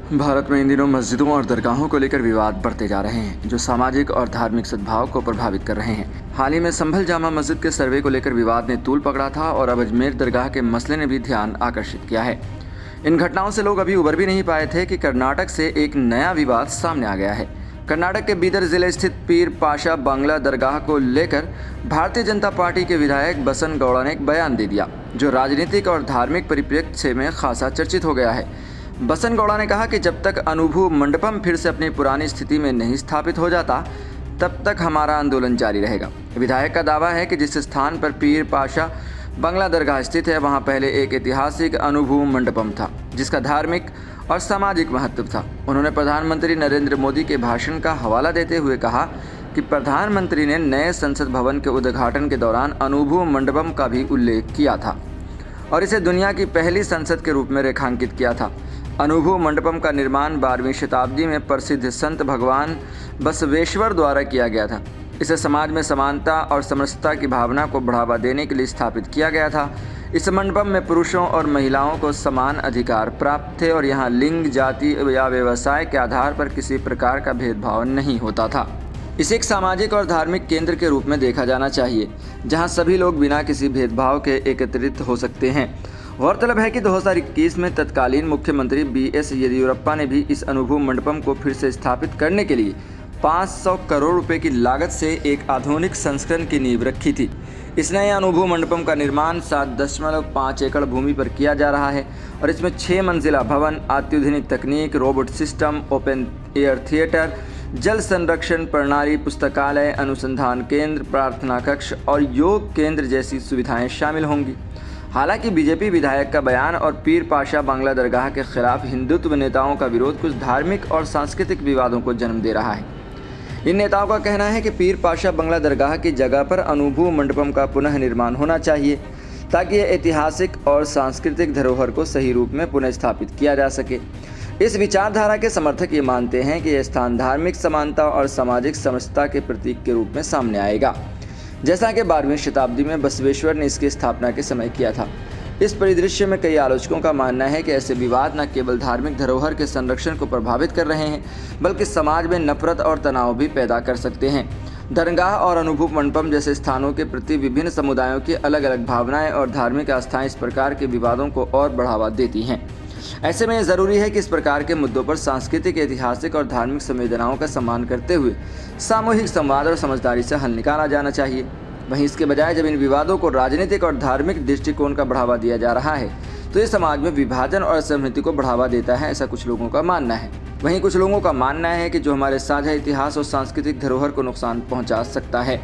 भारत में इन दिनों मस्जिदों और दरगाहों को लेकर विवाद बढ़ते जा रहे हैं, जो सामाजिक और धार्मिक सद्भाव को प्रभावित कर रहे हैं। हाल ही में संभल जामा मस्जिद के सर्वे को लेकर विवाद ने तूल पकड़ा था और अब अजमेर दरगाह के मसले ने भी ध्यान आकर्षित किया है। इन घटनाओं से लोग अभी उबर भी नहीं पाए थे कि कर्नाटक से एक नया विवाद सामने आ गया है। कर्नाटक के बीदर जिले स्थित पीर पाशा बांग्ला दरगाह को लेकर भारतीय जनता पार्टी के विधायक बसन गौड़ा ने एक बयान दे दिया, जो राजनीतिक और धार्मिक परिप्रेक्ष्य में खासा चर्चित हो गया है। बसन गौड़ा ने कहा कि जब तक अनुभू मंडपम फिर से अपनी पुरानी स्थिति में नहीं स्थापित हो जाता, तब तक हमारा आंदोलन जारी रहेगा। विधायक का दावा है कि जिस स्थान पर पीर पाशा बांग्ला दरगाह स्थित है, वहां पहले एक ऐतिहासिक अनुभू मंडपम था, जिसका धार्मिक और सामाजिक महत्व था। उन्होंने प्रधानमंत्री नरेंद्र मोदी के भाषण का हवाला देते हुए कहा कि प्रधानमंत्री ने नए संसद भवन के उद्घाटन के दौरान अनुभू मंडपम का भी उल्लेख किया था और इसे दुनिया की पहली संसद के रूप में रेखांकित किया था। अनुभू मंडपम का निर्माण 12वीं शताब्दी में प्रसिद्ध संत भगवान बसवेश्वर द्वारा किया गया था। इसे समाज में समानता और समरसता की भावना को बढ़ावा देने के लिए स्थापित किया गया था। इस मंडपम में पुरुषों और महिलाओं को समान अधिकार प्राप्त थे और यहाँ लिंग, जाति या व्यवसाय के आधार पर किसी प्रकार का भेदभाव नहीं होता था। इसे एक सामाजिक और धार्मिक केंद्र के रूप में देखा जाना चाहिए, जहाँ सभी लोग बिना किसी भेदभाव के एकत्रित हो सकते हैं। गौरतलब है कि 2021 में तत्कालीन मुख्यमंत्री BS येदियुरप्पा ने भी इस अनुभू मंडपम को फिर से स्थापित करने के लिए 500 करोड़ रुपए की लागत से एक आधुनिक संस्करण की नींव रखी थी। इस नए अनुभू मंडपम का निर्माण 7.5 एकड़ भूमि पर किया जा रहा है और इसमें 6 मंजिला भवन, अत्याधुनिक तकनीक, robot system, open air theatre, जल संरक्षण प्रणाली, पुस्तकालय, अनुसंधान केंद्र, प्रार्थना कक्ष और योग केंद्र जैसी सुविधाएं शामिल होंगी। हालांकि बीजेपी विधायक का बयान और पीर पाशा बांग्ला दरगाह के खिलाफ हिंदुत्व नेताओं का विरोध कुछ धार्मिक और सांस्कृतिक विवादों को जन्म दे रहा है। इन नेताओं का कहना है कि पीर पाशा बांग्ला दरगाह की जगह पर अनुभू मंडपम का पुनः निर्माण होना चाहिए, ताकि यह ऐतिहासिक और सांस्कृतिक धरोहर को सही रूप में पुनः स्थापित किया जा सके। इस विचारधारा के समर्थक ये मानते हैं कि यह स्थान धार्मिक समानता और सामाजिक समरसता के प्रतीक के रूप में सामने आएगा, जैसा कि 12वीं शताब्दी में बसवेश्वर ने इसकी स्थापना के समय किया था। इस परिदृश्य में कई आलोचकों का मानना है कि ऐसे विवाद न केवल धार्मिक धरोहर के संरक्षण को प्रभावित कर रहे हैं, बल्कि समाज में नफरत और तनाव भी पैदा कर सकते हैं। दरगाह और अनुभू मंडपम जैसे स्थानों के प्रति विभिन्न समुदायों की अलग अलग भावनाएं और धार्मिक आस्थाएं इस प्रकार के विवादों को और बढ़ावा देती हैं। ऐसे में ज़रूरी है कि इस प्रकार के मुद्दों पर सांस्कृतिक, ऐतिहासिक और धार्मिक संवेदनाओं का सम्मान करते हुए सामूहिक संवाद और समझदारी से हल निकाला जाना चाहिए। वहीं इसके बजाय जब इन विवादों को राजनीतिक और धार्मिक दृष्टिकोण का बढ़ावा दिया जा रहा है, तो ये समाज में विभाजन और असहमति को बढ़ावा देता है, ऐसा कुछ लोगों का मानना है। वहीं कुछ लोगों का मानना है कि जो हमारे साझा इतिहास और सांस्कृतिक धरोहर को नुकसान पहुंचा सकता है।